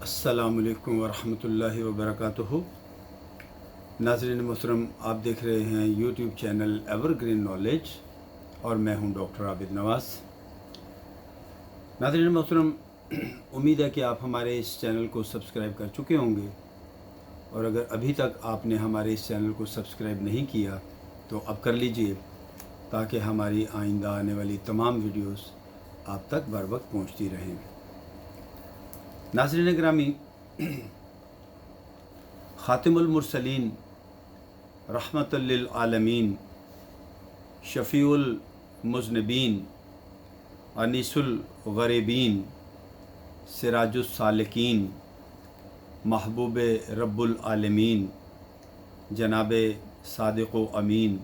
अस्सलामु अलैकुम वरहमतुल्लाहि वबरकातुहू। नाज़रीन मोहतरम, आप देख रहे हैं यूट्यूब चैनल एवरग्रीन नॉलेज और मैं हूं डॉक्टर आबिद नवाज़। नाज़रीन मोहतरम, उम्मीद है कि आप हमारे इस चैनल को सब्सक्राइब कर चुके होंगे, और अगर अभी तक आपने हमारे इस चैनल को सब्सक्राइब नहीं किया तो अब कर लीजिए, ताकि हमारी आइंदा आने वाली तमाम वीडियोस आप तक बर वक्त पहुँचती रहें। नाज़रीन ग्रामी, ख़ातिमुल मुरसलीन, रहमतुल लिल आलमीन, शफ़ीउल मुज़निबीन, अनीसुल ग़रीबीन, सिराजुस सालिकीन, महबूब रब्बुल आलमीन, जनाब सादिक़ व अमीन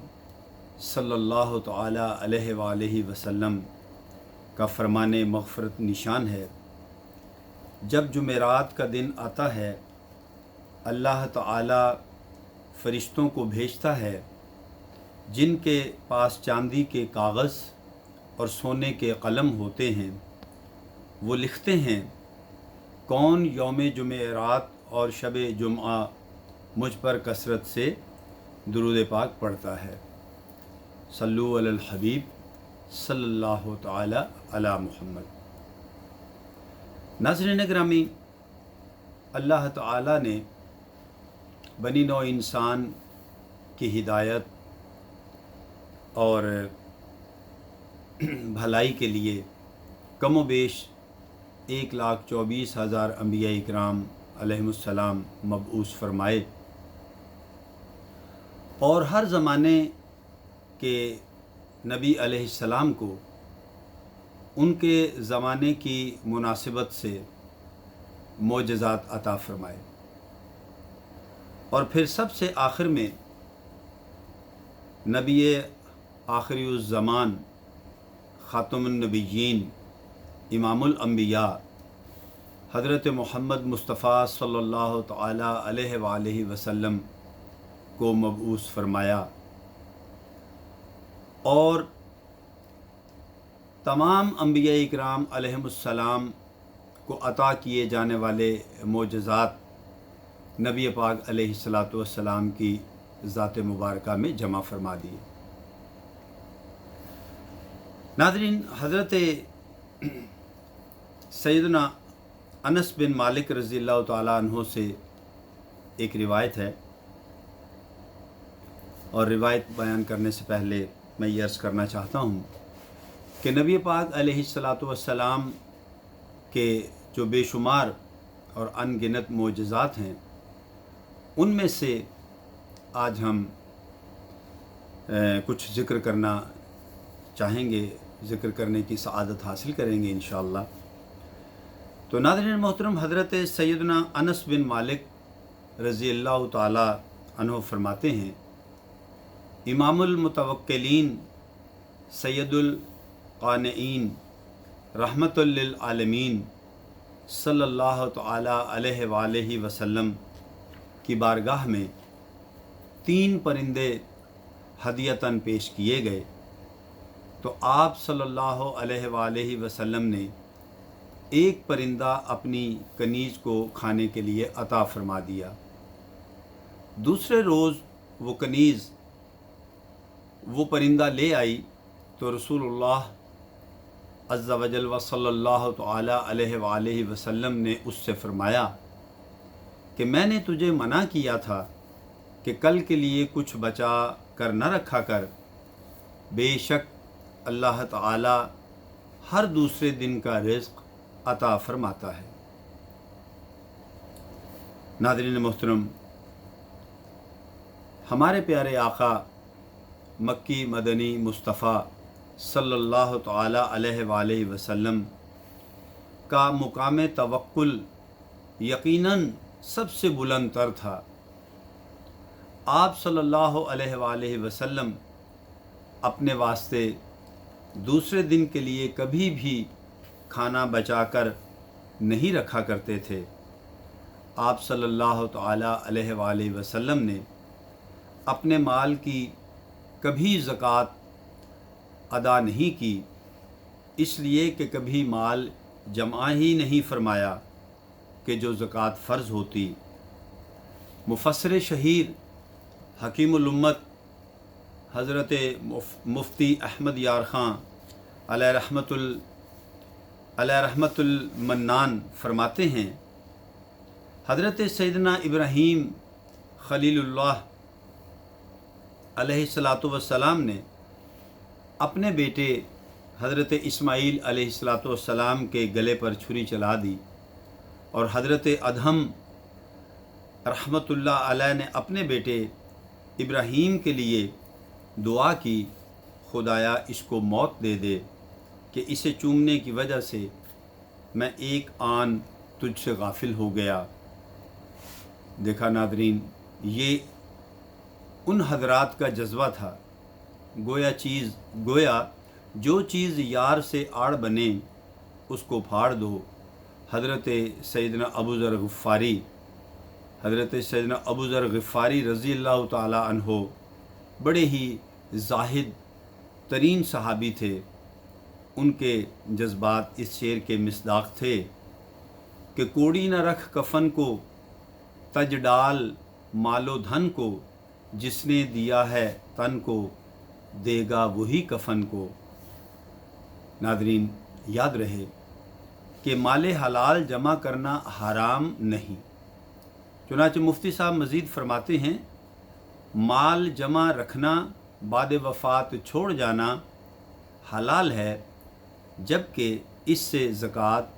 सल्लल्लाहु तआला अलैहि व आलिहि वसल्लम का फ़रमाने मग़फ़िरत निशान है। जब जुमेरात का दिन आता है, अल्लाह ताला फ़रिश्तों को भेजता है जिनके पास चांदी के कागज़ और सोने के कलम होते हैं। वो लिखते हैं, कौन यौम जुमेरात और शब जुम्आ मुझ पर कसरत से दुरूद पाक पढ़ता है। सल्लु अलल हबीब सल्लल्लाहु ताला अला मुहम्मद। नाज़रीन ग्रामी, अल्लाह ताला ने बनी नौ इंसान की हिदायत और भलाई के लिए कम व बेश 1,24,000 अंबिया इकराम अलैहिमुस्सलाम मबऊस फरमाए, और हर ज़माने के नबी अलैहिस्सलाम को उनके ज़माने की मुनासिबत से मोजज़ात अता फ़रमाए। और फिर सबसे आखिर में नबी आखिरुज़ ज़मान, ख़ातमुन नबिय्यीन, इमामुल अंबिया हज़रत मोहम्मद मुस्तफ़ा सल्लल्लाहु तआला अलैहि व आलिहि वसल्लम को मबऊस फ़रमाया, और तमाम अंबिया इकराम अलैहिमुस्सलाम को अता किए जाने वाले मोजज़ात नबी पाक अलैहिस्सलातु वस्सलाम की ज़ात मुबारका में जमा फ़रमा दिए। नाज़रीन, हज़रत सैयदना अनस बिन मालिक रज़ियल्लाहु ताला अन्हु से एक रिवायत है, और रिवायत बयान करने से पहले मैं ये अर्ज़ करना चाहता हूँ कि नबी पाक अलैहिस्सलातु वस्सलाम के जो बेशुमार और अनगिनत मोजज़ात हैं, उनमें से आज हम कुछ ज़िक्र करना चाहेंगे, ज़िक्र करने की सआदत हासिल करेंगे इंशाअल्लाह। तो नाज़रीन मोहतरम, हज़रत सैयदना अनस बिन मालिक रज़ियल्लाहु ताला अन्हु फरमाते हैं, इमामुल मुतवक्किलीन सैयदुल क़ानिईन रहमतुल लिल आलमीन सल्लल्लाहु तआला अलैहि व आलिहि वसल्लम की बारगाह में 3 परिंदे हदियतन पेश किए गए, तो आप सल्लल्लाहु अलैहि व आलिहि वसल्लम ने एक परिंदा अपनी कनीज़ को खाने के लिए अता फ़रमा दिया। दूसरे रोज़ वो कनीज़ वो परिंदा ले आई, तो रसूलुल्लाह अज़्ज़ा वजल व सल्लल्लाहु तआला अलैहि व आलिहि वसल्लम ने उससे फ़रमाया कि मैंने तुझे मना किया था कि कल के लिए कुछ बचा कर न रखा कर, बेशक अल्लाह ताला हर दूसरे दिन का रिज़्क़ अता फ़रमाता है। नाज़रीन मोहतरम, हमारे प्यारे आका मक्की मदनी मुस्तफ़ा सल्लल्लाहु तआला अलैहि व आलिहि वसल्लम का मुकाम तवक्कुल यकीनन सबसे बुलंद तर था। आप सल्लल्लाहु अलैहि व आलिहि वसल्लम अपने वास्ते दूसरे दिन के लिए कभी भी खाना बचाकर नहीं रखा करते थे। आप सल्लल्लाहु तआला अलैहि व आलिहि वसल्लम ने अपने माल की कभी ज़कात अदा नहीं की, इसलिए कि कभी माल जमा ही नहीं फरमाया, کہ जो ज़कात फ़र्ज़ होती। मुफस्सिर शहीर हकीमुल उम्मत हज़रत मुफ्ती अहमद यार ख़ान अलैहि रहमतुल मन्नान फरमाते हैं, हज़रत सैयदना इब्राहीम खलीलुल्लाह अलैहिस्सलातु वस्सलाम ने अपने बेटे हज़रत इस्माईल अलैहिस्सलातु वस्सलाम के गले पर छुरी चला दी और हज़रत अदहम रहमतुल्लाह अलैह ने अपने बेटे इब्राहीम के लिए दुआ की, खुदाया इसको मौत दे दे कि इसे चूमने की वजह से मैं एक आन तुझसे गाफिल हो गया। देखा नादरीन, ये उन हजरात का जज्बा था। गोया जो चीज़ यार से आड़ बने उसको फाड़ दो। हज़रत सैयदना अबू ज़र ग़िफ़ारी रज़ी अल्लाह ताला अन्हो बड़े ही ज़ाहिद तरीन सहाबी थे। उनके जज्बात इस शेर के मिसदाक़ थे कि कोड़ी न रख कफ़न को, तज डाल मालो धन को, जिसने दिया है तन को देगा वही कफ़न को। नादरीन, याद रहे कि माले हलाल जमा करना हराम नहीं। चुनांचे मुफ्ती साहब मज़ीद फरमाते हैं, माल जमा रखना बाद वफ़ात छोड़ जाना हलाल है, जबकि इससे ज़कात,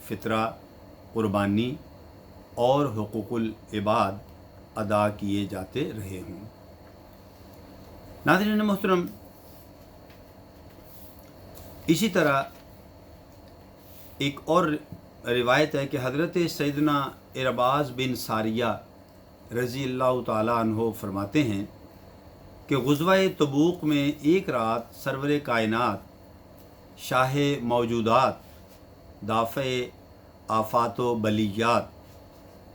फ़ितरा, क़ुरबानी और हुकूकुल इबाद अदा किए जाते रहे हों। नाज़रीन मोहतरम, इसी तरह एक और रिवायत है कि हज़रत सैयदना इरबाज़ बिन सारिया रज़ी अल्लाह ताला अन्हो फरमाते हैं कि ग़ुज़वा-ए तबूक में एक रात सरवर कायनात शाह मौजूदात दाफ़े आफ़ात व बलियात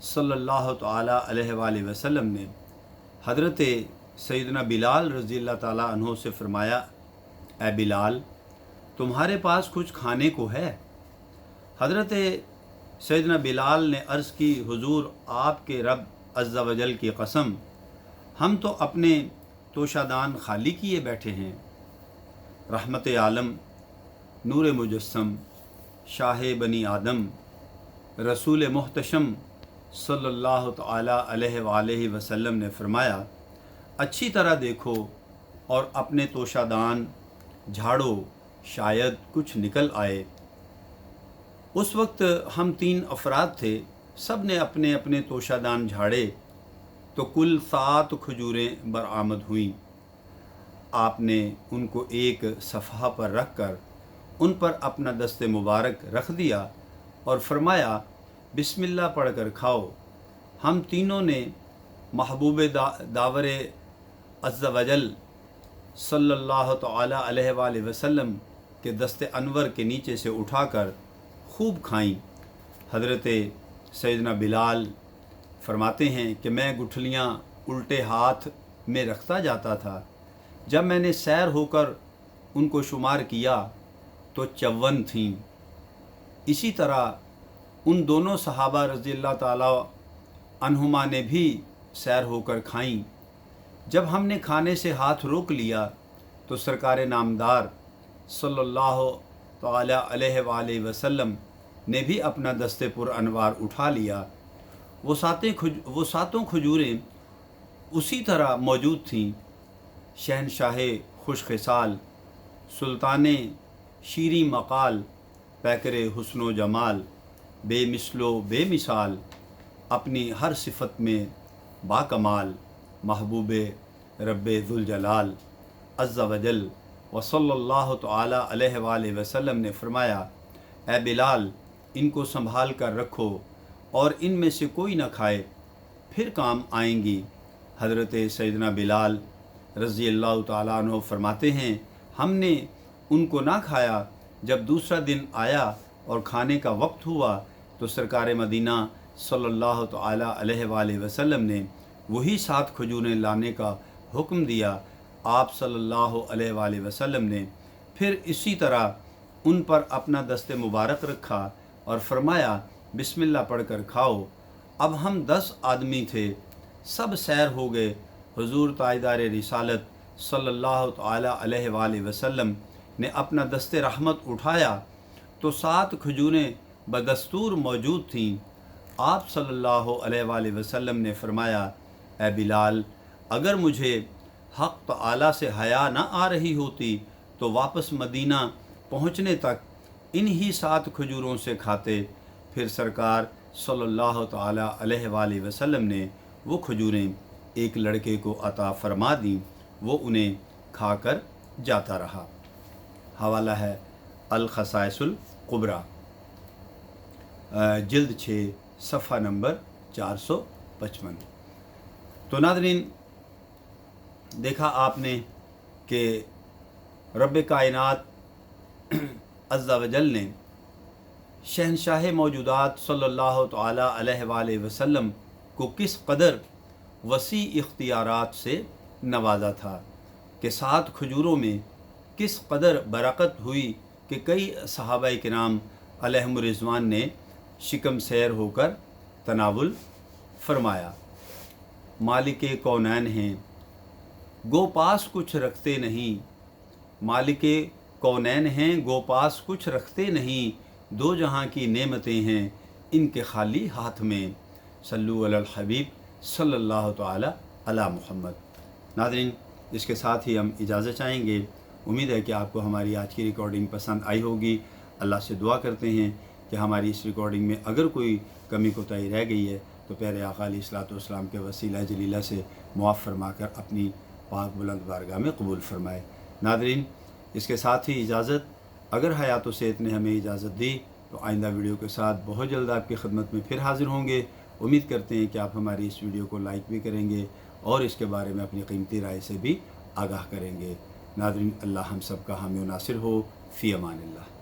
सल्लल्लाहु ताला अलैहि वसल्लम ने हज़रत सैयदना बिलाल रज़ी अल्लाह ताला अन्हो से फ़रमाया, ए बिलाल, तुम्हारे पास कुछ खाने को है? हज़रत सैयदना बिलाल ने अर्ज़ की, हुज़ूर, आपके रब अज़्ज़ा वजल की कसम, हम तो अपने तोशादान खाली किए बैठे हैं। रहमत आलम, नूर मुजस्सम, शाह बनी आदम, रसूल मुहतशम सल्लल्लाहु ताला अलैहि वसल्लम ने फ़रमाया, अच्छी तरह देखो और अपने तोशादान झाड़ो, शायद कुछ निकल आए। उस वक्त हम 3 अफराद थे, सब ने अपने अपने तोशादान झाड़े तो कुल 7 खजूरें बरामद हुईं। आपने उनको एक सफ़हा पर रख कर उन पर अपना दस्ते मुबारक रख दिया और फरमाया, बिस्मिल्लाह पढ़कर खाओ। हम तीनों ने महबूब दावरे अज़्ज़ा वजल सल्लल्लाहु ताला अलैहि वसल्लम के दस्ते अनवर के नीचे से उठाकर खूब खाईं। हज़रत सैयदना बिलाल फरमाते हैं कि मैं गुठलियाँ उल्टे हाथ में रखता जाता था। जब मैंने सैर होकर उनको शुमार किया तो 54 थीं। इसी तरह उन दोनों सहाबा रज़ी अल्लाह ताला अन्हुमा ने भी सैर होकर खाईं। जब हमने खाने से हाथ रोक लिया तो सरकार नामदार सल्लल्लाहु ताला अलैहि वसल्लम ने भी अपना दस्ते पुर अनवार उठा लिया। वो सातों खजूरें उसी तरह मौजूद थीं। शहनशाह खुशखसाल, सुल्ताने शीरी मकाल, पैकरे हुस्नो जमाल, बेमिसलो बेमिसाल, अपनी हर सिफत में बाकमाल, महबूबे रब्बे ज़ुल जलाल अज़्ज़ा वजल व सल्लल्लाहु ताला अलैहि वसल्लम ने फ़रमाया, ए बिलाल, इनको संभाल कर रखो और इनमें से कोई न खाए, फिर काम आएंगी। हज़रत सैयदना बिलाल रज़ी अल्लाह ताला अन्हु फरमाते हैं, हमने उनको ना खाया। जब दूसरा दिन आया और खाने का वक्त हुआ तो सरकार मदीना सल्लल्लाहु ताला अलैहि वसल्लम ने वही 7 खजूरें लाने का हुक्म दिया। आप सल्लल्लाहु अलैहि वसल्लम ने फिर इसी तरह उन पर अपना दस्ते मुबारक रखा और फरमाया, बिस्मिल्लाह पढ़कर खाओ। अब हम 10 आदमी थे, सब सैर हो गए। हुजूर ताजदार रिसालत सल्लल्लाहु ताला अलैहि वसल्लम ने अपना दस्ते रहमत उठाया तो 7 खजूरें बदस्तूर मौजूद थीं। आप सल्लल्लाहु अलैहि वसल्लम ने फरमाया, ए बिलाल, अगर मुझे हक़ तआला से हया न आ रही होती तो वापस मदीना पहुँचने तक इन्हीं 7 खजूरों से खाते। फिर सरकार सल्लल्लाहु ताला अलैहि वसल्लम ने वो खजूरें एक लड़के को अता फरमा दी। वो उन्हें खाकर जाता रहा। हवाला है अल खसाइसुल कुबरा, जिल्द 6 सफ़ा नंबर 455। तो नाज़रीन, देखा आपने कि रब कायनात अज़्ज़ा वजल ने शहनशाह मौजूदात सल्लल्लाहु ताला अलैहि वसल्लम को किस कदर वसी इख्तियारात से नवाजा था कि 7 खजूरों में किस कदर बरकत हुई कि कई सहाबाए किराम अलैहिम रिज़वान ने शिकम सैर होकर तनावुल फरमाया। मालिके कौनैन हैं, गो पास कुछ रखते नहीं। मालिके कौनैन हैं, गो पास कुछ रखते नहीं। दो जहां की नेमतें हैं इनके खाली हाथ में। सल्लु अलल हबीब सल्लल्लाहु ताला अला मुहम्मद। नाज़रीन, इसके साथ ही हम इजाज़त चाहेंगे। उम्मीद है कि आपको हमारी आज की रिकॉर्डिंग पसंद आई होगी। अल्लाह से दुआ करते हैं कि हमारी इस रिकॉर्डिंग में अगर कोई कमी कोताही रह गई है तो प्यारे आका अलैहिस्सलातु वस्सलाम के वसीला जलीला से मुआफ़ फरमाकर अपनी पाक बुलंद बारगाह में कबूल फरमाए। नाज़रीन, इसके साथ ही इजाज़त, अगर हयात व सेहत ने हमें इजाज़त दी तो आइंदा वीडियो के साथ बहुत जल्द आपकी खिदमत में फिर हाज़िर होंगे। उम्मीद करते हैं कि आप हमारी इस वीडियो को लाइक भी करेंगे और इसके बारे में अपनी कीमती राय से भी आगाह करेंगे। नाज़रीन, अल्लाह हम सब का हामी व नासिर हो। फ़ी अमानिल्लाह।